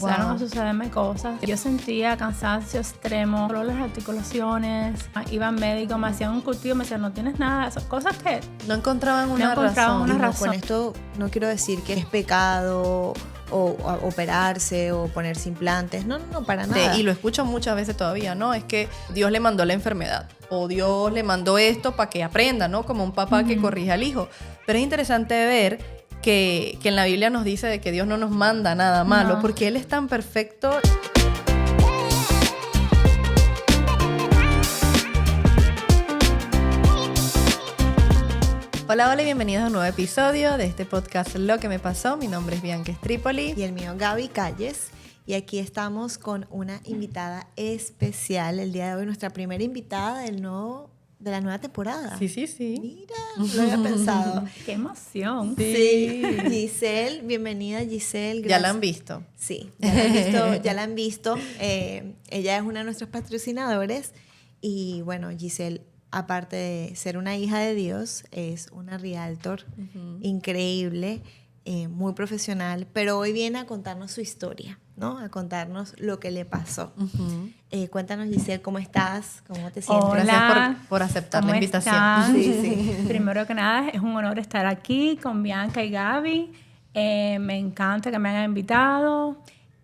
Empezaron a sucederme cosas. Yo sentía cansancio extremo, dolores de articulaciones. Iba al médico, me hacían un cultivo, me decían, no tienes nada. Esas cosas que no encontraban una razón. Con esto no quiero decir que es pecado o operarse o ponerse implantes. No, para nada. Sí, y lo escucho muchas veces todavía, ¿no? Es que Dios le mandó la enfermedad o Dios le mandó esto para que aprenda, ¿no? Como un papá que corrige al hijo. Pero es interesante ver que en la Biblia nos dice de que Dios no nos manda nada malo, porque Él es tan perfecto. Hola y bienvenidos a un nuevo episodio de este podcast Lo que me pasó. Mi nombre es Bianca Stripoli. Y el mío Gaby Calles. Y aquí estamos con una invitada especial el día de hoy, nuestra primera invitada de la nueva temporada. Sí. Mira, lo había pensado. ¡Qué emoción! Sí. Giselle, bienvenida Giselle. Gracias. ¿Ya la han visto? Sí, ya la han visto. Ella es una de nuestros patrocinadores. Y bueno, Giselle, aparte de ser una hija de Dios, es una realtor increíble, muy profesional, pero hoy viene a contarnos su historia, ¿no? A contarnos lo que le pasó. Cuéntanos, Giselle, ¿cómo estás? ¿Cómo te sientes? Hola, gracias por aceptar la invitación. Sí. Primero que nada, es un honor estar aquí con Bianca y Gaby. Me encanta que me hayan invitado.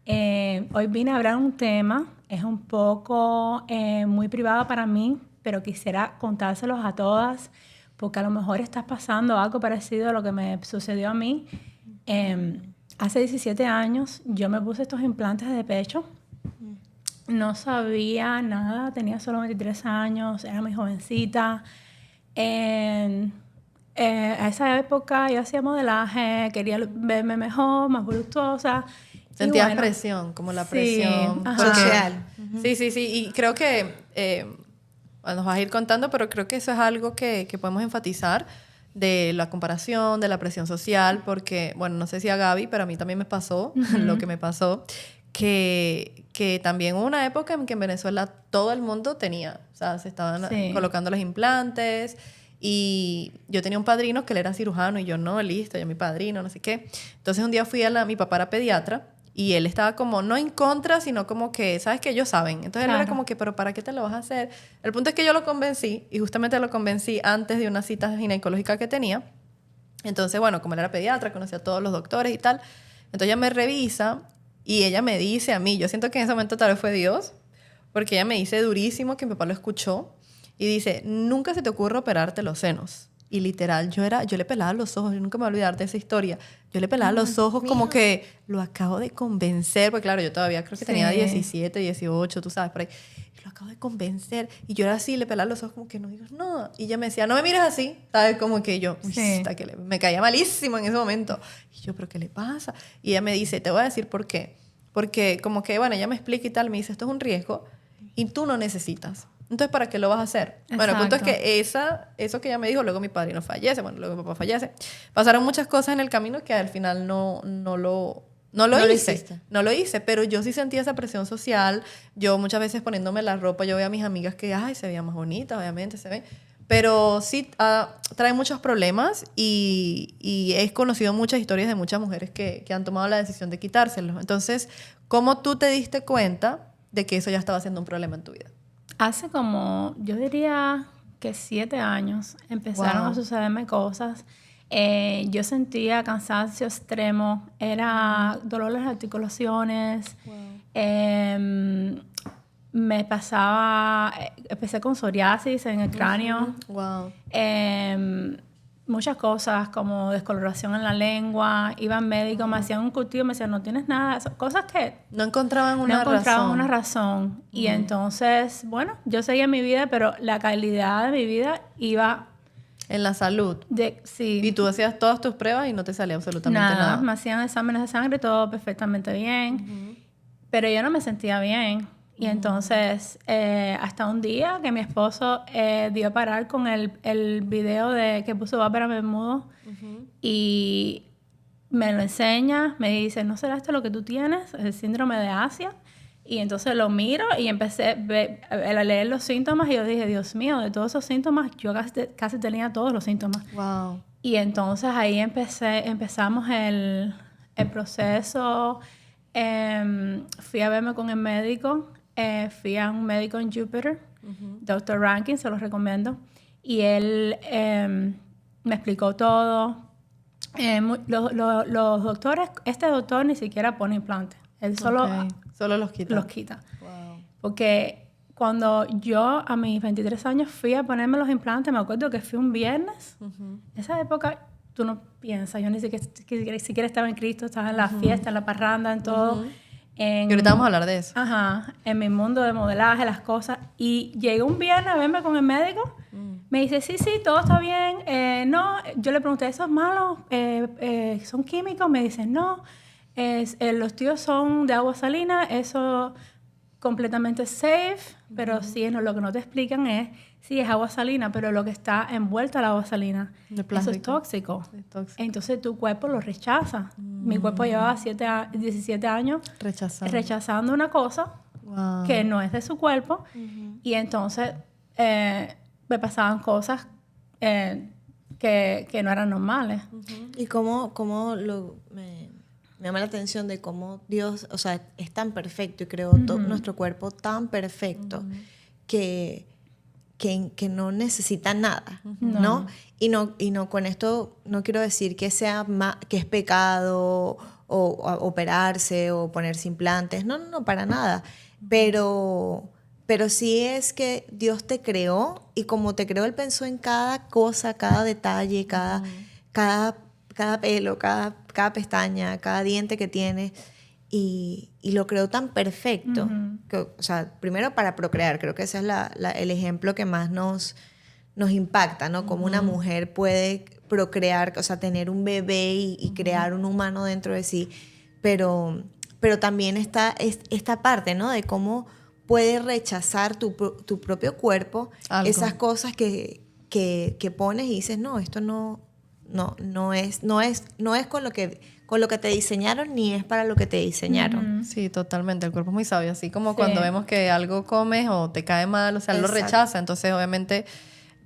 Hoy vine a hablar un tema, es un poco muy privado para mí, pero quisiera contárselos a todas, porque a lo mejor estás pasando algo parecido a lo que me sucedió a mí. Hace 17 años yo me puse estos implantes de pecho. No sabía nada, tenía solo 23 años, era muy jovencita. A esa época yo hacía modelaje, quería verme mejor, más voluptuosa. Sentías presión, como la presión social. Sí, y creo que nos vas a ir contando, pero creo que eso es algo que podemos enfatizar de la comparación, de la presión social, porque, bueno, no sé si a Gaby, pero a mí también me pasó lo que me pasó, que también hubo una época en que en Venezuela todo el mundo tenía, o sea, se estaban colocando los implantes, y yo tenía un padrino que él era cirujano y yo no, listo, yo mi padrino, no sé qué. Entonces un día fui mi papá era pediatra y él estaba como no en contra, sino como que, ¿sabes qué? Ellos saben. Entonces él era como que, ¿pero para qué te lo vas a hacer? El punto es que yo lo convencí y justamente lo convencí antes de una cita ginecológica que tenía. Entonces, bueno, como él era pediatra, conocía a todos los doctores y tal. Entonces ella me revisa y ella me dice a mí, yo siento que en ese momento tal vez fue Dios, porque ella me dice durísimo que mi papá lo escuchó y dice, nunca se te ocurre operarte los senos. Y literal, yo le pelaba los ojos, yo nunca me voy a olvidar de esa historia. Yo le pelaba los ojos como que lo acabo de convencer, porque claro, yo todavía creo que tenía 17, 18, tú sabes, por ahí. Lo acabo de convencer. Y yo era así, le pelaba los ojos como que no digas nada. Y ella me decía, no me mires así, ¿sabes? Como que yo, me caía malísimo en ese momento. Y yo, ¿pero qué le pasa? Y ella me dice, te voy a decir por qué. Porque como que, bueno, ella me explica y tal, me dice, esto es un riesgo y tú no necesitas. Entonces, ¿para qué lo vas a hacer? Exacto. Bueno, el punto es que eso que ella me dijo, luego mi padrino fallece, bueno, luego mi papá fallece. Pasaron muchas cosas en el camino que al final no lo hice. No lo hice, pero yo sí sentía esa presión social. Yo muchas veces poniéndome la ropa, yo veía a mis amigas que, se veían más bonitas, obviamente, se ven. Pero sí trae muchos problemas y he conocido muchas historias de muchas mujeres que han tomado la decisión de quitárselos. Entonces, ¿cómo tú te diste cuenta de que eso ya estaba siendo un problema en tu vida? Hace como, yo diría que 7 años empezaron a sucederme cosas. Yo sentía cansancio extremo, era dolores de articulaciones. Me pasaba, empecé con psoriasis en el cráneo. Muchas cosas como descoloración en la lengua. Iba al médico, me hacían un cultivo, me decían, no tienes nada. Cosas que no encontraban una razón. Y entonces, bueno, yo seguía mi vida, pero la calidad de mi vida iba... En la salud. Sí. Y tú hacías todas tus pruebas y no te salía absolutamente nada. Me hacían exámenes de sangre, todo perfectamente bien. Pero yo no me sentía bien. Y entonces, hasta un día que mi esposo dio a parar con el video que puso Bárbara Bermudo y me lo enseña, me dice, ¿no será esto lo que tú tienes? El síndrome de Asia. Y entonces lo miro y empecé a leer los síntomas y yo dije, Dios mío, de todos esos síntomas, yo casi tenía todos los síntomas. Wow. Y entonces ahí empezamos el proceso. fui a verme con el médico. Fui a un médico en Jupiter, Dr. Rankin, se los recomiendo. Y él me explicó todo. Los doctores, este doctor ni siquiera pone implantes. Él solo los quita. Los quita. Wow. Porque cuando yo a mis 23 años fui a ponerme los implantes, me acuerdo que fui un viernes. En esa época tú no piensas, yo ni siquiera estaba en Cristo, estaba en la fiesta, en la parranda, en todo. Y ahorita vamos a hablar de eso. Ajá, en mi mundo de modelaje, las cosas. Y llegué un viernes a verme con el médico. Me dice, sí, todo está bien. No, yo le pregunté, ¿eso es malo? ¿Son químicos? Me dice, no. Los tíos son de agua salina, eso completamente safe, pero sí, no, lo que no te explican es, sí, es agua salina, pero lo que está envuelto al agua salina, eso es tóxico. Entonces tu cuerpo lo rechaza. Mi cuerpo llevaba 17 años rechazando una cosa que no es de su cuerpo, y entonces me pasaban cosas que no eran normales. Y cómo me llama la atención de cómo Dios, o sea, es tan perfecto y creó todo nuestro cuerpo tan perfecto que no necesita nada, ¿no? Y no con esto no quiero decir que que es pecado o operarse o ponerse implantes, no, para nada. Pero sí es que Dios te creó, y como te creó, Él pensó en cada cosa, cada detalle, cada pelo, cada pestaña, cada diente que tiene, y lo creó tan perfecto, que, o sea, primero para procrear, creo que ese es el ejemplo que más nos impacta, ¿no? Cómo una mujer puede procrear, o sea, tener un bebé y crear un humano dentro de sí, pero también está esta parte, ¿no? De cómo puede rechazar tu propio cuerpo, esas cosas que pones y dices, no, esto no es con lo que te diseñaron, ni es para lo que te diseñaron. Sí, totalmente. El cuerpo es muy sabio. Así como cuando vemos que algo comes o te cae mal, o sea, él lo rechaza. Entonces, obviamente...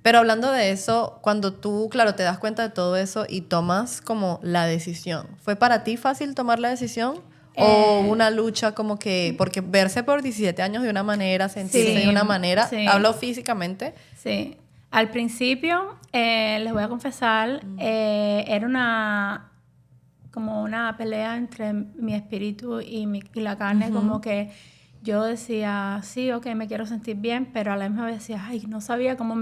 Pero hablando de eso, cuando tú, claro, te das cuenta de todo eso y tomas como la decisión, ¿fue para ti fácil tomar la decisión? ¿O una lucha como que... Porque verse por 17 años de una manera, sentirse de una manera... ¿Hablo físicamente? Sí. Al principio, les voy a confesar, era como una pelea entre mi espíritu y la carne, como que yo decía, sí, ok, me quiero sentir bien, pero a la misma vez decía, ay, no sabía cómo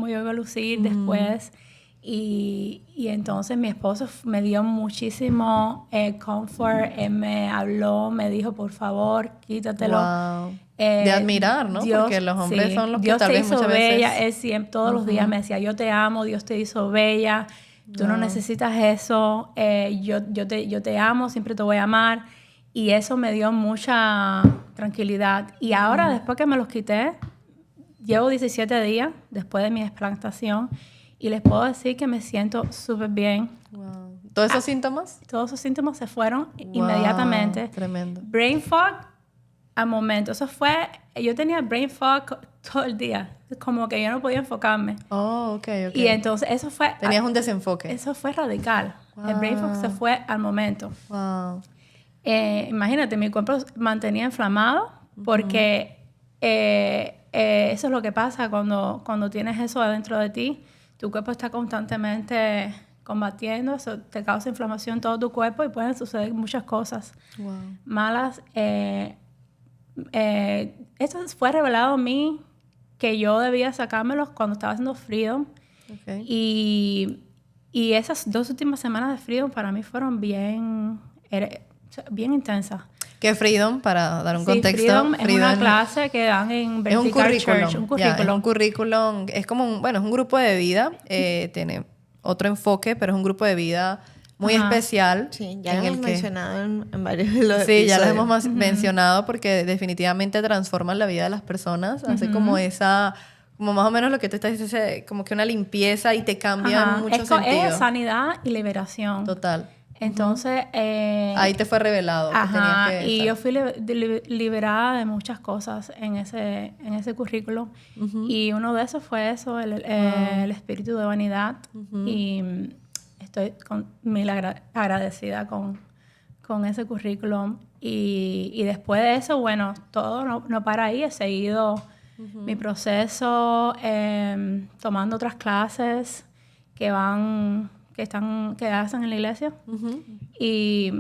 yo iba a lucir después. Y entonces mi esposo me dio muchísimo comfort, él me habló, me dijo, por favor, quítatelo. Wow. De admirar, ¿no? Dios, porque los hombres son los Dios que tal vez muchas veces... Dios te hizo bella, él siempre, todos los días me decía, yo te amo, Dios te hizo bella, tú no necesitas eso, yo te amo, siempre te voy a amar. Y eso me dio mucha tranquilidad. Y ahora, después que me los quité, llevo 17 días después de mi explantación, y les puedo decir que me siento súper bien. Wow. ¿Todos esos síntomas? Todos esos síntomas se fueron inmediatamente. Tremendo. Brain fog, al momento. Yo tenía brain fog todo el día. Como que yo no podía enfocarme. Oh, ok. Y entonces eso fue... Tenías un desenfoque. Eso fue radical. Wow. El brain fog se fue al momento. Wow. Imagínate, mi cuerpo mantenía inflamado porque eso es lo que pasa cuando tienes eso adentro de ti. Tu cuerpo está constantemente combatiendo, eso te causa inflamación en todo tu cuerpo y pueden suceder muchas cosas malas. Esto fue revelado a mí que yo debía sacármelos cuando estaba haciendo Freedom. Y esas 2 últimas semanas de Freedom para mí fueron bien intensas. ¿Qué Freedom? Para dar un contexto. Freedom es una clase que dan en Vertical Church. Un currículum. Es un currículum. Es como es un grupo de vida. Tiene otro enfoque, pero es un grupo de vida muy especial. Sí, ya lo hemos mencionado en varios de los episodios. Sí, ya lo hemos mencionado porque definitivamente transforman la vida de las personas. Hace como esa... Como más o menos lo que tú estás diciendo, como que una limpieza y te cambia en muchos sentidos. Es sanidad y liberación. Total. Entonces... ahí te fue revelado que tenías que y estar. yo fui liberada de muchas cosas en ese currículo. Y uno de esos fue eso, el espíritu de vanidad. Y estoy agradecida con con ese currículum. Y después de eso, bueno, todo no para ahí. He seguido mi proceso, tomando otras clases que hacen en la iglesia. Y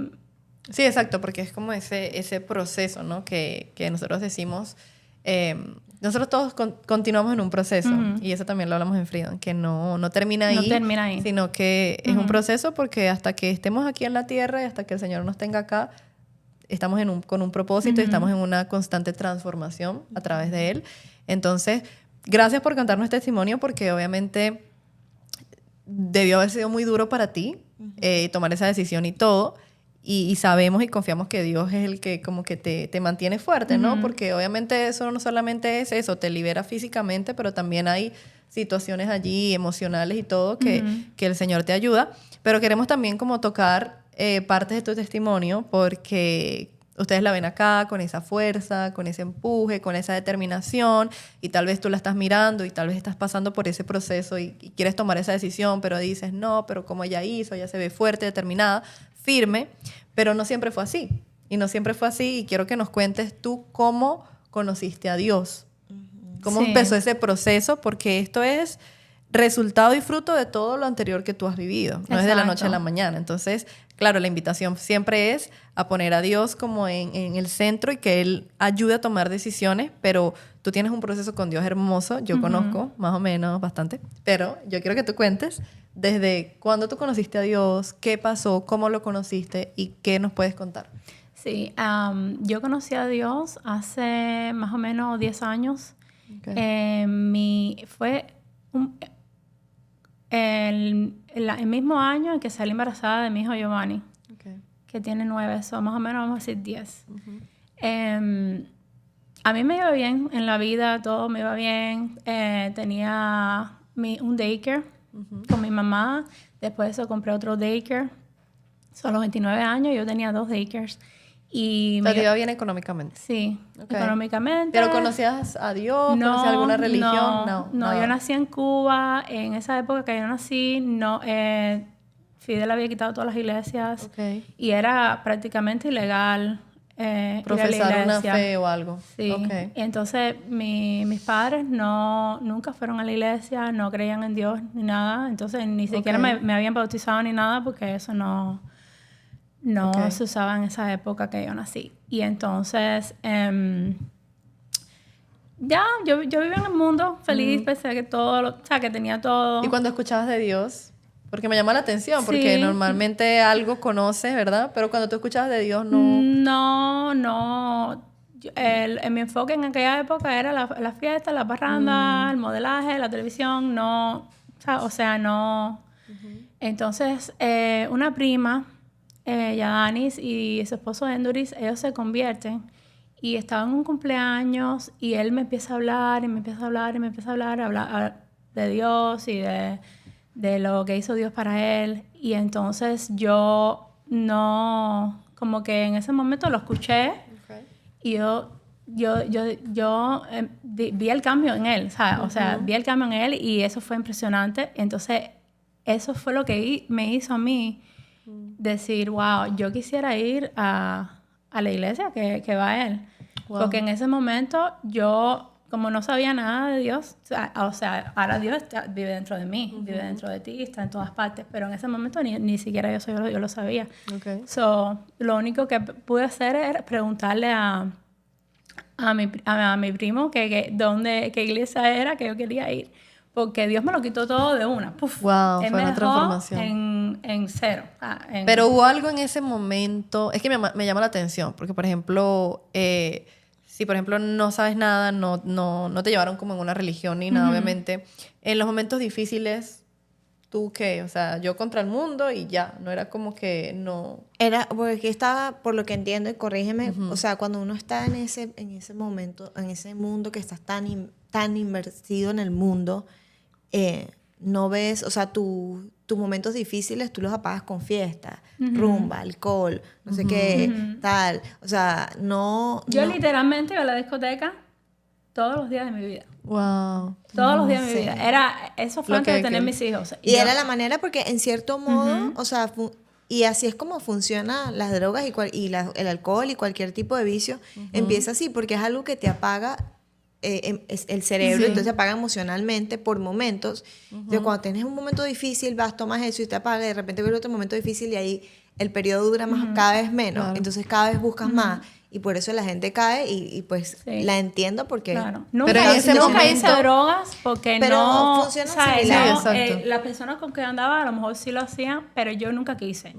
sí, exacto, porque es como ese proceso, ¿no? Que nosotros decimos, nosotros todos continuamos en un proceso, y eso también lo hablamos en Freedom, que no termina ahí, no termina ahí, sino que es un proceso, porque hasta que estemos aquí en la tierra y hasta que el Señor nos tenga acá, estamos con un propósito y estamos en una constante transformación a través de Él. Entonces, gracias por contarnos este testimonio, porque obviamente debió haber sido muy duro para ti tomar esa decisión y todo. Y sabemos y confiamos que Dios es el que como que te mantiene fuerte, ¿no? Porque obviamente eso no solamente es eso, te libera físicamente, pero también hay situaciones allí emocionales y todo que el Señor te ayuda. Pero queremos también como tocar partes de tu testimonio, porque ustedes la ven acá con esa fuerza, con ese empuje, con esa determinación, y tal vez tú la estás mirando y tal vez estás pasando por ese proceso y quieres tomar esa decisión, pero dices, no, pero como ella hizo, ella se ve fuerte, determinada, firme, pero no siempre fue así. Y no siempre fue así, y quiero que nos cuentes tú cómo conociste a Dios. ¿Cómo empezó ese proceso? Porque esto es resultado y fruto de todo lo anterior que tú has vivido. No es de la noche a la mañana. Entonces, claro, la invitación siempre es a poner a Dios como en el centro y que Él ayude a tomar decisiones, pero tú tienes un proceso con Dios hermoso. Yo conozco más o menos bastante, pero yo quiero que tú cuentes desde cuándo tú conociste a Dios, qué pasó, cómo lo conociste y qué nos puedes contar. Sí, yo conocí a Dios hace más o menos 10 años. Okay. Fue el mismo año en que salí embarazada de mi hijo Giovanni, que tiene 9, más o menos vamos a decir 10. A mí me iba bien en la vida, todo me iba bien. Tenía un daycare con mi mamá. Después de eso compré otro daycare. Son los 29 años, yo tenía 2 daycares. Y ¿te iba bien económicamente? Sí, económicamente. ¿Pero conocías a Dios? No, ¿Conocías alguna religión? No, yo nací en Cuba. En esa época que yo nací, Fidel había quitado todas las iglesias. Y era prácticamente ilegal profesar una fe o algo. Sí. Y entonces mis padres nunca fueron a la iglesia, no creían en Dios ni nada. Entonces ni siquiera me habían bautizado ni nada, porque eso no se usaba en esa época que yo nací. Y entonces, yo vivía en el mundo feliz, pensé que que tenía todo. ¿Y cuando escuchabas de Dios? Porque me llama la atención, porque normalmente algo conoces, ¿verdad? Pero cuando tú escuchabas de Dios, no... No. Mi enfoque en aquella época era la fiesta, la parranda, el modelaje, la televisión, no... O sea, no... Entonces, una prima... Yadanis y su esposo Enduris, ellos se convierten, y estaban en un cumpleaños y él me empieza a hablar hablar de Dios y de lo que hizo Dios para él. Y entonces yo como que en ese momento lo escuché y yo vi el cambio en él, ¿sabes? O sea, vi el cambio en él y eso fue impresionante. Entonces eso fue lo que me hizo a mí decir, wow, yo quisiera ir a la iglesia que va él. Wow. Porque en ese momento yo, como no sabía nada de Dios, o sea ahora Dios vive dentro de mí, vive dentro de ti, está en todas partes, pero en ese momento ni siquiera yo lo sabía. Lo único que pude hacer era preguntarle a mi primo qué iglesia era que yo quería ir. Porque Dios me lo quitó todo de una. Puf. Wow, Él fue una transformación. En cero. Pero hubo algo en ese momento... Es que me llama la atención. Porque, por ejemplo, si, por ejemplo, no sabes nada, no te llevaron como en una religión ni nada, obviamente. En los momentos difíciles, ¿tú qué? O sea, yo contra el mundo y ya. No era como que no... Era porque estaba, por lo que entiendo, y corrígeme, o sea, cuando uno está en ese momento, en ese mundo que estás tan inmersido en el mundo... no ves, o sea, tus momentos difíciles tú los apagas con fiesta, rumba, alcohol, no sé qué, tal. O sea, Yo literalmente iba a la discoteca todos los días de mi vida. Wow. Todos los días de mi vida. Eso fue antes de tener mis hijos. Y era la manera porque, en cierto modo, o sea, Y así es como funcionan las drogas el alcohol y cualquier tipo de vicio. Empieza así, porque es algo que te apaga es el cerebro, Sí. entonces se apaga emocionalmente por momentos. Entonces, cuando tienes un momento difícil, vas, tomas eso y te apaga, y de repente viene otro momento difícil y ahí el periodo dura más, cada vez menos. Claro. Entonces cada vez buscas más. Y por eso la gente cae y pues Sí. la entiendo porque... Claro. Pero Nunca, en ese nunca hice momento- drogas porque Pero no... funciona ¿sabes? similar. No, Sí, exacto. las personas con que andaba a lo mejor sí lo hacían, pero yo nunca quise.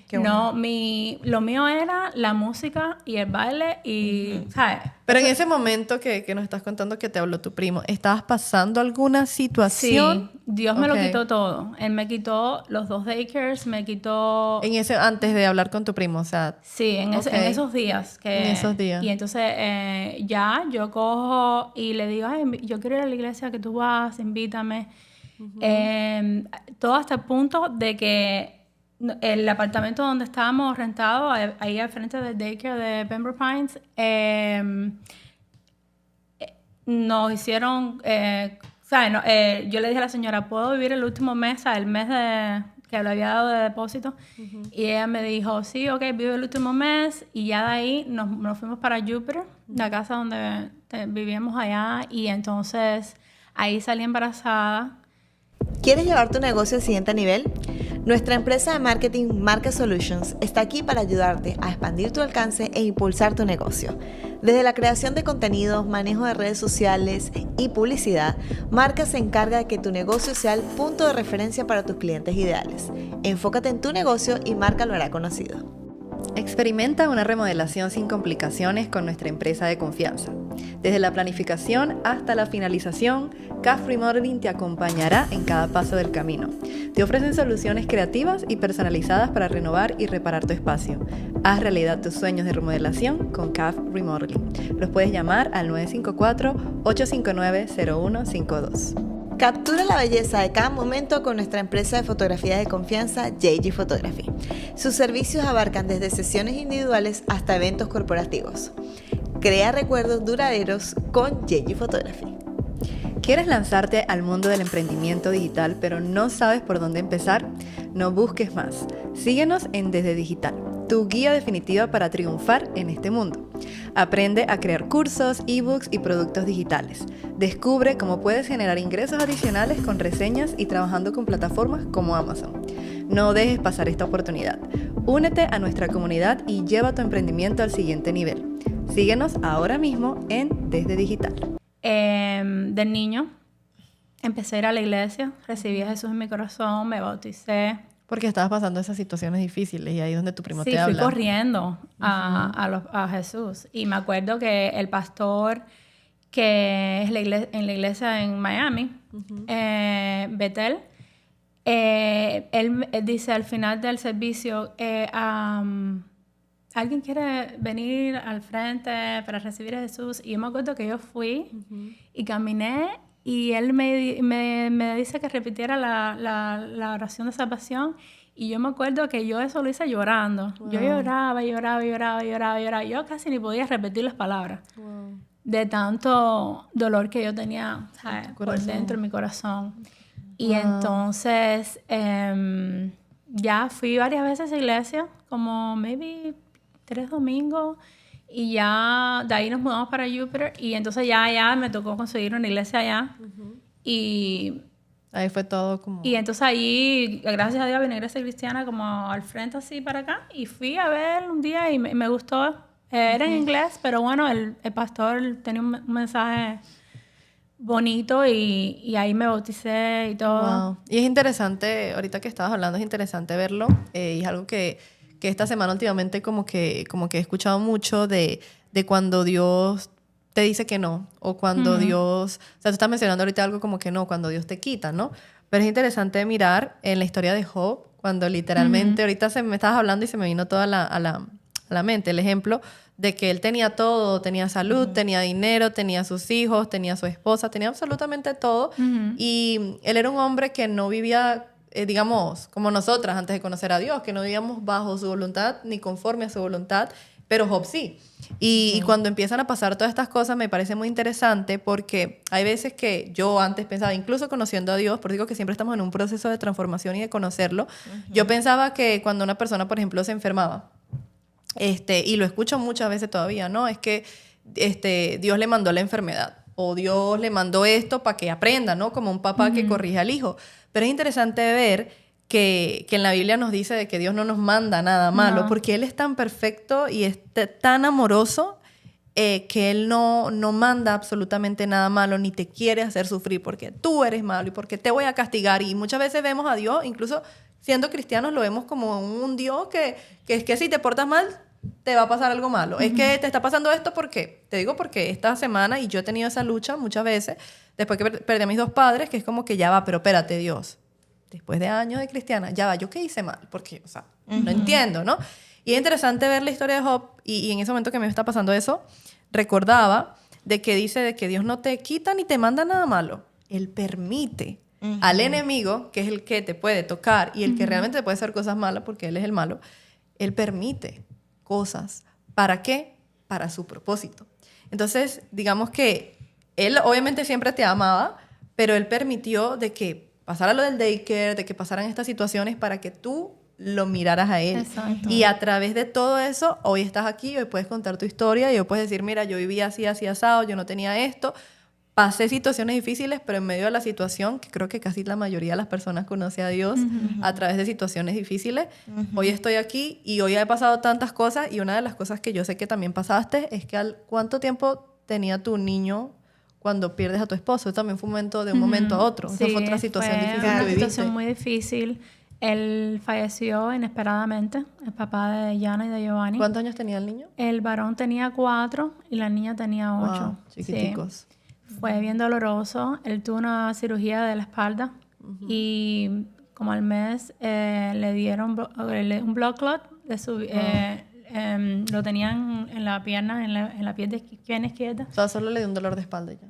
qué No, lo mío era la música y el baile y, ¿sabes? Pero en ese momento que nos estás contando que te habló tu primo, ¿estabas pasando alguna situación? Sí, Dios me lo Ok. quitó todo. Él me quitó los 2 daycares, me quitó... Antes de hablar con tu primo, o sea... Sí, en Ok. esos días. En esos días. Y entonces ya yo cojo y le digo, ay, yo quiero ir a la iglesia que tú vas, invítame. Todo hasta el punto de que el apartamento donde estábamos rentados, ahí al frente del daycare de Pembroke Pines, nos hicieron, ¿sabes? Yo le dije a la señora, ¿puedo vivir el último mes, ¿sabes? El mes que le había dado de depósito? Y ella me dijo, sí, ok, vive el último mes. Y ya de ahí nos fuimos para Júpiter, la casa donde vivíamos allá. Y entonces ahí salí embarazada. ¿Quieres llevar tu negocio al siguiente nivel? Nuestra empresa de marketing Market Solutions está aquí para ayudarte a expandir tu alcance e impulsar tu negocio. Desde la creación de contenidos, manejo de redes sociales y publicidad, Marca se encarga de que tu negocio sea el punto de referencia para tus clientes ideales. Enfócate en tu negocio y Marca lo hará conocido. Experimenta una remodelación sin complicaciones con nuestra empresa de confianza. Desde la planificación hasta la finalización, CAF Remodeling te acompañará en cada paso del camino. Te ofrecen soluciones creativas y personalizadas para renovar y reparar tu espacio. Haz realidad tus sueños de remodelación con CAF Remodeling. Los puedes llamar al 954-859-0152. Captura la belleza de cada momento con nuestra empresa de fotografía de confianza, JG Photography. Sus servicios abarcan desde sesiones individuales hasta eventos corporativos. Crea recuerdos duraderos con JG Photography. ¿Quieres lanzarte al mundo del emprendimiento digital pero no sabes por dónde empezar? No busques más. Síguenos en Desde Digital, tu guía definitiva para triunfar en este mundo. Aprende a crear cursos, ebooks y productos digitales. Descubre cómo puedes generar ingresos adicionales con reseñas y trabajando con plataformas como Amazon. No dejes pasar esta oportunidad. Únete a nuestra comunidad y lleva tu emprendimiento al siguiente nivel. Síguenos ahora mismo en Desde Digital. Del niño empecé a ir a la iglesia, recibí a Jesús en mi corazón, me bauticé. Porque estabas pasando esas situaciones difíciles y ahí es donde tu primo Sí, te habla. fui corriendo a Jesús. Y me acuerdo que el pastor que es en la iglesia en Miami, Bethel, él dice al final del servicio, ¿alguien quiere venir al frente para recibir a Jesús? Y yo me acuerdo que yo fui y caminé y él me dice que repitiera la oración de salvación. Y yo me acuerdo que yo eso lo hice llorando. Wow. Yo lloraba. Yo casi ni podía repetir las palabras. Wow. De tanto dolor que yo tenía, ¿sabes? Por dentro de mi corazón. Y entonces ya fui varias veces a esa iglesia, como maybe 3 domingos. Y ya de ahí nos mudamos para Júpiter. Y entonces ya me tocó conseguir una iglesia allá. Y Ahí fue todo como... y entonces ahí, gracias a Dios, había una iglesia cristiana como al frente así para acá. Y fui a ver un día y me gustó. Era en inglés, pero bueno, el pastor tenía un mensaje bonito y ahí me bauticé y todo. Wow. Y es interesante, ahorita que estabas hablando, es interesante verlo. Y es algo que esta semana últimamente como que he escuchado mucho de cuando Dios te dice que no, o cuando Dios... O sea, tú estás mencionando ahorita algo como que no, cuando Dios te quita, ¿no? Pero es interesante mirar en la historia de Job, cuando literalmente, ahorita me estabas hablando y se me vino toda a la mente el ejemplo de que él tenía todo, tenía salud, tenía dinero, tenía sus hijos, tenía su esposa, tenía absolutamente todo. Y él era un hombre que no vivía, digamos, como nosotras antes de conocer a Dios, que no vivíamos bajo su voluntad ni conforme a su voluntad. pero Job sí. Y cuando empiezan a pasar todas estas cosas me parece muy interesante porque hay veces que yo antes pensaba, incluso conociendo a Dios, porque digo que siempre estamos en un proceso de transformación y de conocerlo, yo pensaba que cuando una persona, por ejemplo, se enfermaba, y lo escucho muchas veces todavía, ¿no? Es que Dios le mandó la enfermedad o Dios le mandó esto para que aprenda, ¿no? Como un papá que corrige al hijo. Pero es interesante ver que en la Biblia nos dice de que Dios no nos manda nada malo, porque Él es tan perfecto y es tan amoroso que Él no manda absolutamente nada malo ni te quiere hacer sufrir porque tú eres malo y porque te voy a castigar. Y muchas veces vemos a Dios, incluso siendo cristianos, lo vemos como un Dios que es que si te portas mal te va a pasar algo malo. Es que te está pasando esto porque, te digo porque esta semana, y yo he tenido esa lucha muchas veces, después que perdí a mis 2 padres, que es como que ya va, pero espérate, Dios, después de años de cristiana, ya va, ¿yo qué hice mal? Porque, o sea, no entiendo, ¿no? Y es interesante ver la historia de Job, y en ese momento que me está pasando eso, recordaba de que dice de que Dios no te quita ni te manda nada malo. Él permite al enemigo, que es el que te puede tocar y el que realmente te puede hacer cosas malas, porque él es el malo, él permite cosas. ¿Para qué? Para su propósito. Entonces, digamos que él obviamente siempre te amaba, pero él permitió de que pasara lo del daycare, de que pasaran estas situaciones para que tú lo miraras a él. Exacto. Y a través de todo eso, hoy estás aquí, hoy puedes contar tu historia y hoy puedes decir, mira, yo vivía así, así, asado, yo no tenía esto, pasé situaciones difíciles, pero en medio de la situación, que creo que casi la mayoría de las personas conoce a Dios a través de situaciones difíciles, hoy estoy aquí y hoy he pasado tantas cosas, y una de las cosas que yo sé que también pasaste es que ¿cuánto tiempo tenía tu niño cuando pierdes a tu esposo? Eso también fue un momento de un momento a otro. Sí, Esa fue otra situación difícil que una viviste. situación muy difícil. Él falleció inesperadamente, el papá de Yana y de Giovanni. ¿Cuántos años tenía el niño? El varón tenía 4 y la niña tenía 8. Wow, chiquiticos. Sí. Fue bien doloroso. Él tuvo una cirugía de la espalda y como al mes le dieron un blood clot. Lo tenían en la pierna, en la pierna izquierda. O sea, solo le dio un dolor de espalda ya.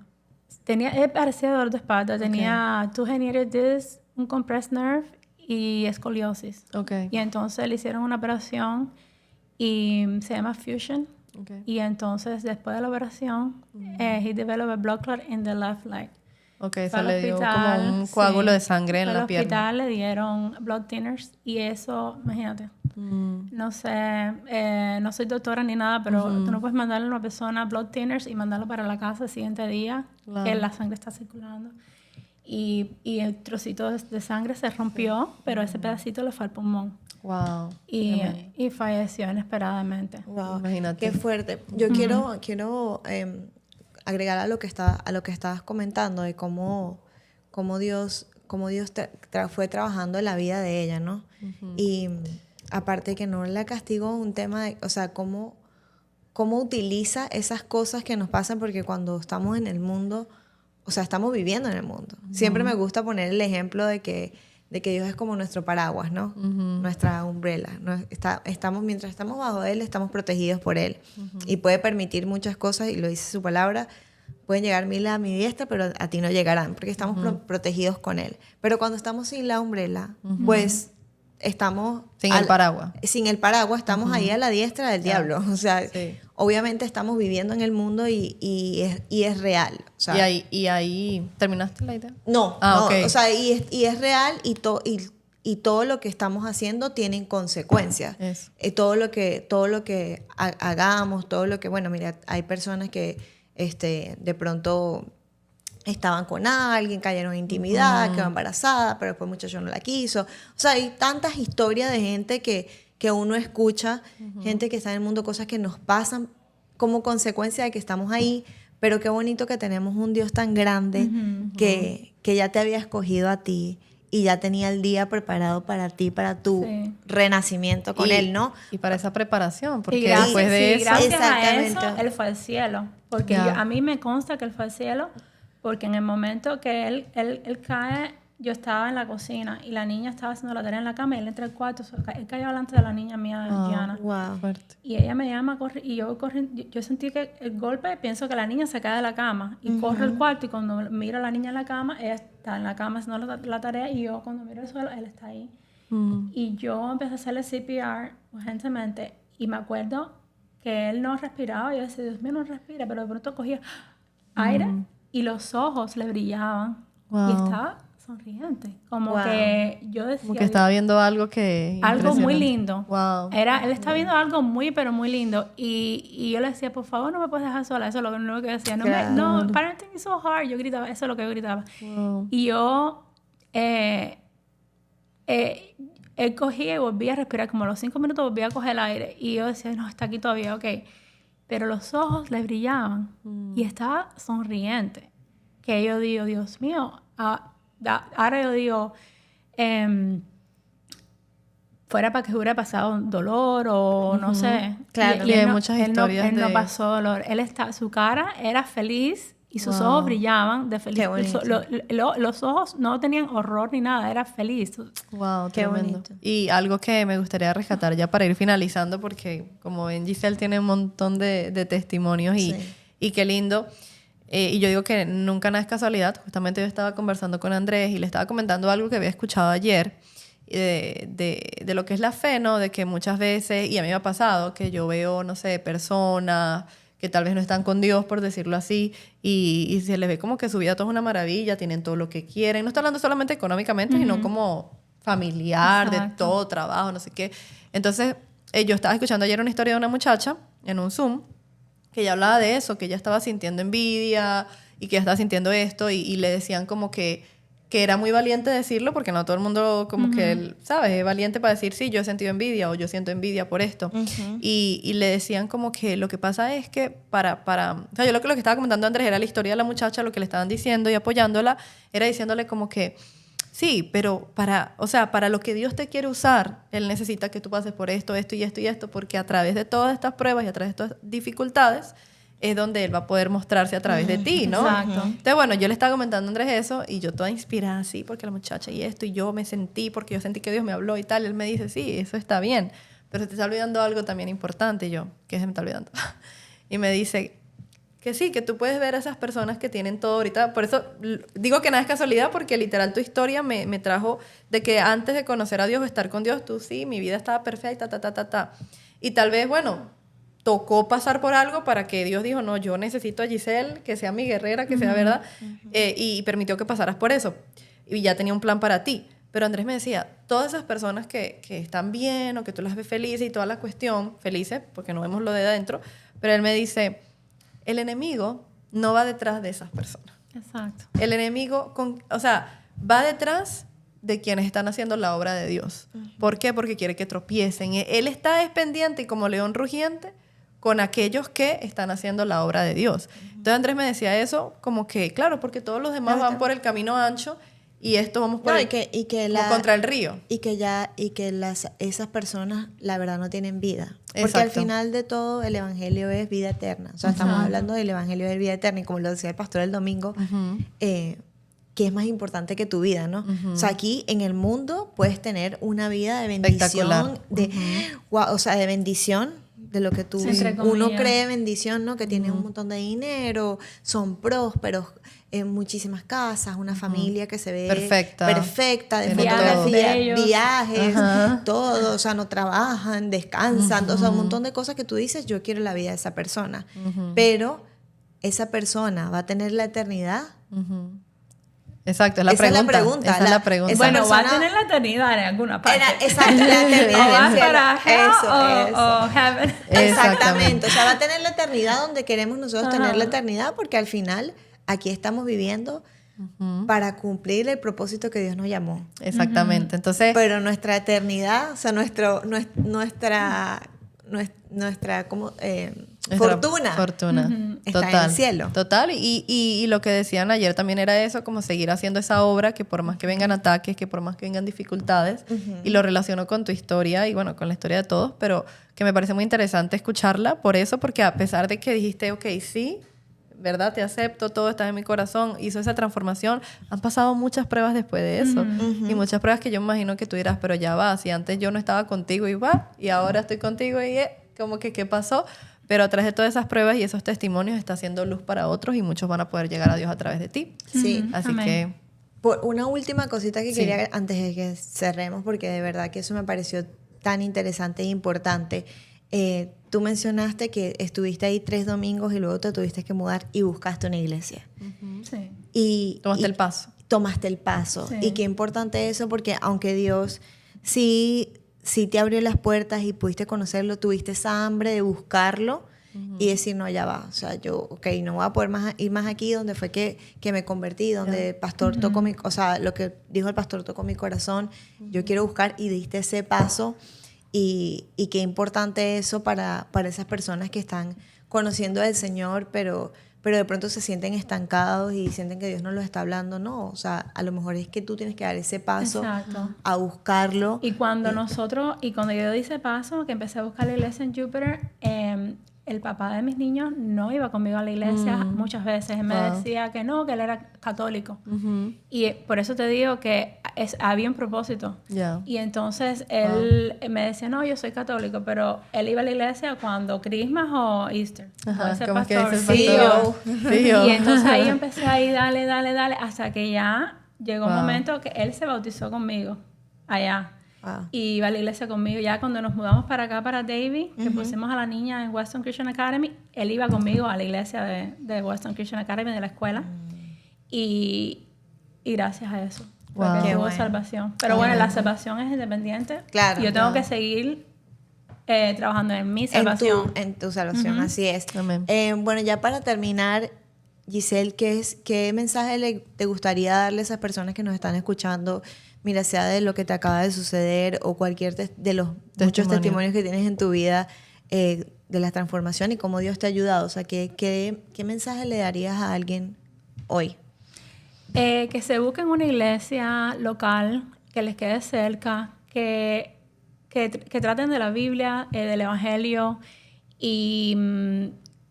Él parecía dolor de espalda. Tenía 2 herniated discs, un compressed nerve y escoliosis. Okay. Y entonces le hicieron una operación y se llama fusion. Okay. Y entonces después de la operación, he developed a blood clot in the left leg. Okay, Fue eso al le dio hospital, como un coágulo de sangre en Fue la al pierna. hospital, le dieron blood thinners y eso, imagínate. No sé, no soy doctora ni nada, pero tú no puedes mandarle a una persona blood thinners y mandarlo para la casa el siguiente día, Claro. que la sangre está circulando. Y el trocito de sangre se rompió, pero ese pedacito le fue al pulmón. Wow. Y falleció inesperadamente. Wow, Imagínate. qué fuerte. Yo quiero agregar a lo que estabas comentando de cómo Dios fue trabajando en la vida de ella, ¿no? Y aparte que no la castigó, un tema de, o sea, cómo utiliza esas cosas que nos pasan, porque cuando estamos en el mundo, o sea, estamos viviendo en el mundo. Siempre me gusta poner el ejemplo de que Dios es como nuestro paraguas, ¿no? Nuestra umbrella. Mientras estamos bajo Él, estamos protegidos por Él. Y puede permitir muchas cosas, y lo dice su palabra, pueden llegar 1000 a mi diestra, pero a ti no llegarán, porque estamos protegidos con Él. Pero cuando estamos sin la umbrella, pues estamos... Sin el paraguas. Sin el paraguas, estamos ahí a la diestra del diablo. O sea, sí. Obviamente estamos viviendo en el mundo y es real. O sea, y ahí ¿terminaste la idea? No, okay. O sea, y es real, y todo lo que estamos haciendo tiene consecuencias. Todo lo que hagamos, todo lo que... Bueno, mira, hay personas que de pronto estaban con alguien, cayeron en intimidad, quedó embarazada, pero después el muchacho no la quiso. O sea, hay tantas historias de gente que uno escucha, gente que está en el mundo, cosas que nos pasan como consecuencia de que estamos ahí, pero qué bonito que tenemos un Dios tan grande que ya te había escogido a ti y ya tenía el día preparado para ti, para tu renacimiento con Él, ¿no? Y para esa preparación, porque gracias, después de eso... gracias a eso, Él fue al cielo. Porque Ya. a mí me consta que Él fue al cielo, porque en el momento que él cae, yo estaba en la cocina y la niña estaba haciendo la tarea en la cama y él entra al cuarto, él cayó delante de la niña mía, Gianna. Wow. Fuerte. Y ella me llama, corre, y yo sentí que el golpe, pienso que la niña se cae de la cama y corre al cuarto, y cuando miro a la niña en la cama, ella está en la cama haciendo la tarea, y yo cuando miro el suelo, él está ahí. Y yo empecé a hacerle CPR urgentemente, y me acuerdo que él no respiraba. Yo decía, Dios mío, no respira, pero de pronto cogía aire y los ojos le brillaban y estaba sonriente. Como que yo decía... Como que estaba viendo algo que... Algo muy lindo. Wow. Él estaba viendo algo muy, pero muy lindo. Y yo le decía, por favor, no me puedes dejar sola. Eso es lo único que decía. No, parenting is so hard. Yo gritaba, eso es lo que yo gritaba. Wow. Y yo... él cogía y volvía a respirar. Como a los 5 minutos volvía a coger el aire. Y yo decía, no, está aquí todavía, ok. Pero los ojos le brillaban. Y estaba sonriente. Que yo digo, Dios mío... ahora yo digo... fuera para que hubiera pasado dolor o no sé. Claro. Y hay muchas historias él no de... pasó dolor. Su cara era feliz y sus ojos brillaban de feliz. Qué bonito. Los ojos no tenían horror ni nada, era feliz. Wow, Qué tremendo. bonito. Y algo que me gustaría rescatar ya para ir finalizando, porque como ven, Giselle tiene un montón de testimonios y qué lindo. Y yo digo que nunca nada es casualidad. Justamente yo estaba conversando con Andrés y le estaba comentando algo que había escuchado ayer de lo que es la fe, ¿no? De que muchas veces, y a mí me ha pasado, que yo veo, no sé, personas que tal vez no están con Dios, por decirlo así, y se les ve como que su vida todo es una maravilla, tienen todo lo que quieren. No estoy hablando solamente económicamente, sino como familiar, de todo, trabajo, no sé qué. Entonces, yo estaba escuchando ayer una historia de una muchacha en un Zoom que ella hablaba de eso, que ella estaba sintiendo envidia y que ella estaba sintiendo esto y le decían como que era muy valiente decirlo porque no todo el mundo como que, ¿sabes? Es valiente para decir, sí, yo he sentido envidia o yo siento envidia por esto. Y le decían como que lo que pasa es que o sea, yo lo que estaba comentando Andrés era la historia de la muchacha, lo que le estaban diciendo y apoyándola, era diciéndole como que sí, pero para lo que Dios te quiere usar, Él necesita que tú pases por esto, esto y esto y esto, porque a través de todas estas pruebas y a través de estas dificultades es donde Él va a poder mostrarse a través de ti, ¿no? Exacto. Entonces, bueno, yo le estaba comentando a Andrés eso y yo toda inspirada así, porque la muchacha y esto, y yo me sentí, porque yo sentí que Dios me habló y tal, y él me dice, sí, eso está bien, pero se te está olvidando algo también importante. Y yo, ¿qué se me está olvidando? Y me dice... que sí, que tú puedes ver a esas personas que tienen todo ahorita. Por eso digo que nada es casualidad, porque literal tu historia me trajo de que antes de conocer a Dios o estar con Dios, tú sí, mi vida estaba perfecta, Y tal vez, bueno, tocó pasar por algo para que Dios dijo, no, yo necesito a Giselle, que sea mi guerrera, que sea verdad, y permitió que pasaras por eso. Y ya tenía un plan para ti. Pero Andrés me decía, todas esas personas que están bien o que tú las ves felices y toda la cuestión, felices, porque no vemos lo de adentro, pero él me dice... el enemigo no va detrás de esas personas. Exacto. El enemigo, va detrás de quienes están haciendo la obra de Dios. ¿Por qué? Porque quiere que tropiecen. Él está pendiente y como león rugiente con aquellos que están haciendo la obra de Dios. Entonces Andrés me decía eso como que, claro, porque todos los demás van por el camino ancho y esto vamos por como contra el río. Y que esas personas, la verdad, no tienen vida. Porque Exacto. al final de todo, el evangelio es vida eterna. O sea, estamos hablando del evangelio de vida eterna. Y como lo decía el pastor el domingo, que es más importante que tu vida, ¿no? O sea, aquí en el mundo puedes tener una vida de bendición. De bendición, de lo que uno cree bendición, ¿no? Que tiene un montón de dinero, son prósperos, muchísimas casas, una familia que se ve perfecta de fotografía, viajes, todo, o sea, no trabajan, descansan, o sea, un montón de cosas que tú dices, yo quiero la vida de esa persona, pero esa persona va a tener la eternidad. Exacto, es la pregunta. Esa es la pregunta. Bueno, persona, va a tener la eternidad en alguna parte. Exacto, la eternidad. O va para hell o heaven. Exactamente. O sea, va a tener la eternidad donde queremos nosotros tener la eternidad, porque al final aquí estamos viviendo para cumplir el propósito que Dios nos llamó. Exactamente. Entonces, pero nuestra eternidad, o sea, nuestra fortuna está en el cielo. Total. Y lo que decían ayer también era eso, como seguir haciendo esa obra, que por más que vengan ataques, que por más que vengan dificultades, y lo relaciono con tu historia y bueno, con la historia de todos, pero que me parece muy interesante escucharla por eso, porque a pesar de que dijiste, ok, sí, ¿verdad? Te acepto, todo está en mi corazón, hizo esa transformación, han pasado muchas pruebas después de eso, y muchas pruebas que yo me imagino que tú dirás, pero ya va, si antes yo no estaba contigo y ahora estoy contigo y como que ¿qué pasó? Pero a través de todas esas pruebas y esos testimonios está haciendo luz para otros y muchos van a poder llegar a Dios a través de ti. Sí. Así Amén. que... Por una última cosita que quería antes de que cerremos, porque de verdad que eso me pareció tan interesante e importante. Tú mencionaste que estuviste ahí 3 domingos y luego te tuviste que mudar y buscaste una iglesia. Sí. Y Tomaste el paso. Tomaste el paso. Sí. Y qué importante eso, porque aunque Dios sí te abrió las puertas y pudiste conocerlo, tuviste esa hambre de buscarlo y decir, no, ya va. O sea, yo, no voy a poder ir más aquí donde fue que me convertí, donde el pastor tocó o sea, lo que dijo el pastor tocó mi corazón. Yo quiero buscar y diste ese paso. Y qué importante eso para esas personas que están conociendo al Señor, pero de pronto se sienten estancados y sienten que Dios no los está hablando. No, o sea, a lo mejor es que tú tienes que dar ese paso. Exacto. A buscarlo. Y cuando yo di ese paso, que empecé a buscar la iglesia en Júpiter, el papá de mis niños no iba conmigo a la iglesia muchas veces. Él me decía que no, que él era católico. Y por eso te digo que había un propósito. Yeah. Y entonces él me decía, no, yo soy católico, pero él iba a la iglesia cuando Christmas o Easter. Ajá, O ese como que pastor. dice el Sí, pastor. Sí, y entonces ahí empecé a ir, dale, hasta que ya llegó un momento que él se bautizó conmigo allá. Wow. Y iba a la iglesia conmigo. Ya cuando nos mudamos para acá, para Davie, que pusimos a la niña en Weston Christian Academy, él iba conmigo a la iglesia de Weston Christian Academy, de la escuela. Y gracias a eso fue Wow. que Qué tuvo bueno. salvación. Pero bueno, la salvación es independiente. Claro, Yo tengo claro. que seguir trabajando en mi salvación. En tu salvación, así es. Amén. Bueno, ya para terminar, Giselle, ¿qué mensaje te gustaría darle a esas personas que nos están escuchando? Mira, sea de lo que te acaba de suceder o cualquier de los muchos testimonios que tienes en tu vida de la transformación y cómo Dios te ha ayudado. O sea, ¿qué mensaje le darías a alguien hoy? Que se busquen una iglesia local que les quede cerca, que traten de la Biblia, del Evangelio y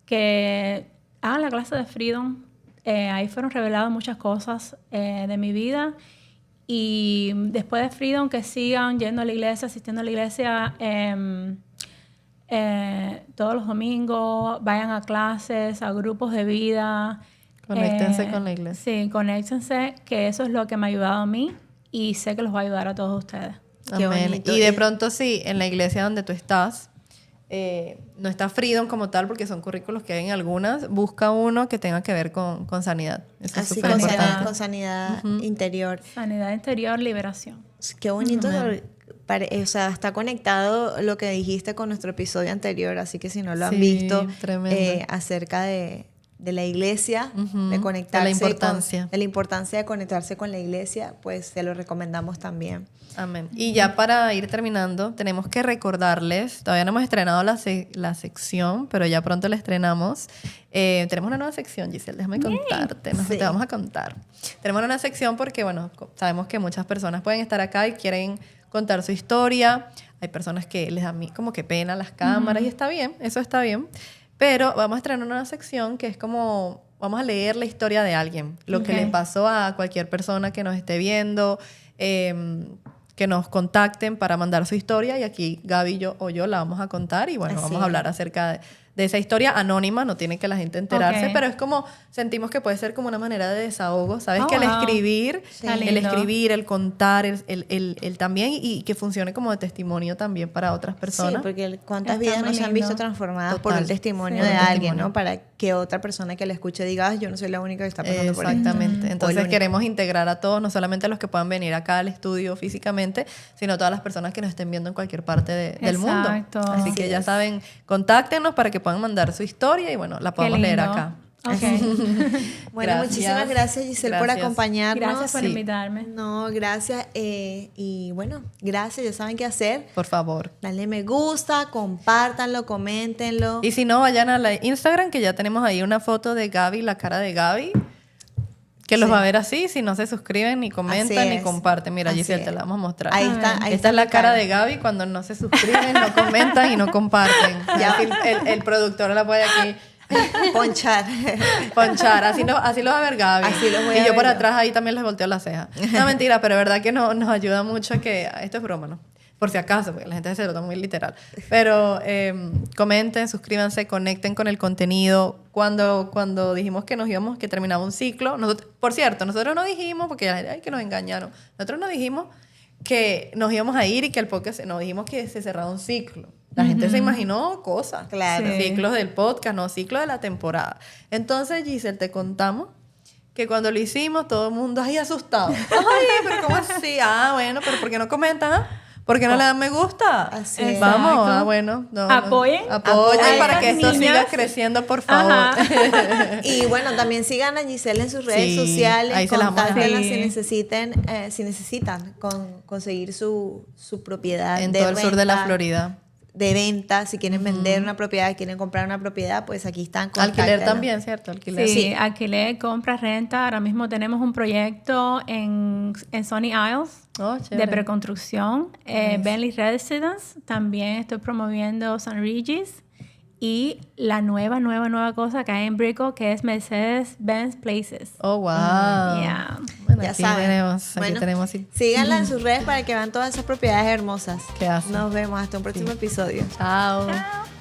que hagan la clase de Freedom. Ahí fueron reveladas muchas cosas de mi vida. Y después de Freedom, que sigan yendo a la iglesia, asistiendo a la iglesia todos los domingos, vayan a clases, a grupos de vida. Conéctense con la iglesia. Sí, conéctense, que eso es lo que me ha ayudado a mí y sé que los va a ayudar a todos ustedes. Qué Amén. bonito. Y de pronto sí, en la iglesia donde tú estás, no está Freedom como tal, porque son currículos que hay en algunas, busca uno que tenga que ver con sanidad. Eso es Así, súper importante. con sanidad interior. Sanidad interior, liberación. Qué bonito. O sea, está conectado lo que dijiste con nuestro episodio anterior, así que si no lo han Sí, visto, tremendo. acerca de la iglesia, Ujú, de conectarse, de la importancia. de la importancia de conectarse con la iglesia, pues se lo recomendamos también. Amén. Y ya para ir terminando, tenemos que recordarles, todavía no hemos estrenado la sección, pero ya pronto la estrenamos. Tenemos una nueva sección, Giselle, déjame contarte, Sí. te vamos a contar. Tenemos una sección porque, bueno, sabemos que muchas personas pueden estar acá y quieren contar su historia. Hay personas que les da como que pena las cámaras y está bien, eso está bien. Pero vamos a estrenar una sección que es como, vamos a leer la historia de alguien, lo que Ok. le pasó a cualquier persona que nos esté viendo, que nos contacten para mandar su historia y aquí Gaby o yo la vamos a contar y bueno, Así vamos a hablar acerca de esa historia anónima, no tiene que la gente enterarse, Ok. pero es como, sentimos que puede ser como una manera de desahogo, ¿sabes? Oh, que el wow. escribir, Sí. Está lindo. el contar, el también y que funcione como de testimonio también para otras personas. Sí, porque cuántas Está vidas muy nos han lindo. visto transformadas por Total. el testimonio Sí. de Por el alguien, testimonio. ¿no? Para que otra persona que la escuche diga, "Ay, yo no soy la única que está pasando por esto". Exactamente. O el Entonces único. queremos integrar a todos, no solamente a los que puedan venir acá al estudio físicamente, sino a todas las personas que nos estén viendo en cualquier parte del mundo. Exacto. Así Así que ya es. saben, contáctenos para que puedan mandar su historia y bueno, la Qué podemos leer lindo. acá. Ok. Bueno, Gracias. muchísimas gracias, Giselle, por Gracias. acompañarnos. Gracias por Sí. invitarme. No, gracias. Y bueno, gracias. Ya saben qué hacer. Por favor. Dale me gusta, compártanlo, coméntenlo. Y si no, vayan a la Instagram, que ya tenemos ahí una foto de Gaby, la cara de Gaby, que los Sí. va a ver así. Si no se suscriben, ni comentan, Así ni es. comparten. Mira, Así Giselle, es. te la vamos a mostrar. Ahí está, ahí Esta está es la mi cara cara. de Gaby cuando no se suscriben, no comentan y no comparten. Ya así el productor la puede aquí Ponchar. ponchar. Así lo va a ver Gaby. Así lo voy y a yo ver por yo. atrás ahí también les volteo la ceja. No, mentira, pero es verdad que nos ayuda mucho que... Esto es broma, ¿no? Por si acaso, porque la gente se lo toma muy literal. Pero comenten, suscríbanse, conecten con el contenido. Cuando dijimos que que terminaba un ciclo, por cierto, nosotros no dijimos, porque ay, que nos engañaron, nosotros no dijimos que nos íbamos a ir y que el podcast, nos dijimos que se cerraba un ciclo. La gente se imaginó cosas. Claro. Sí. Ciclos del podcast, no, ciclo de la temporada. Entonces, Giselle, te contamos que cuando lo hicimos, todo el mundo ahí asustado. Ay, pero ¿cómo así? Ah, bueno, pero ¿por qué no comentan? ¿Ah? ¿Por qué no le dan me gusta? Así es. Vamos, Exacto. bueno. No, Apoyen. Apoyen para que esto niñas. siga creciendo, por favor. Ajá. Y bueno, también sigan a Giselle en sus redes Sí, sociales, ahí se las vamos a contáctenla dejar. si necesitan conseguir su propiedad En de todo el sur de la renta, Florida. de venta, si quieren vender una propiedad, quieren comprar una propiedad, pues aquí están. Alquiler contáctenla. también, ¿cierto? Alquiler. Sí, alquiler, compra, renta. Ahora mismo tenemos un proyecto en Sunny Isles Oh, de chévere. preconstrucción. Bentley Residence. También estoy promoviendo San Regis. Y la nueva cosa que hay en Brickell, que es Mercedes-Benz Places. Oh, wow. Yeah. Bueno, Ya aquí saben. tenemos, Bueno, tenemos sí. síganla en sus redes para que vean todas esas propiedades hermosas. ¿Qué hacen? Nos vemos hasta un próximo episodio. Chao. Chao.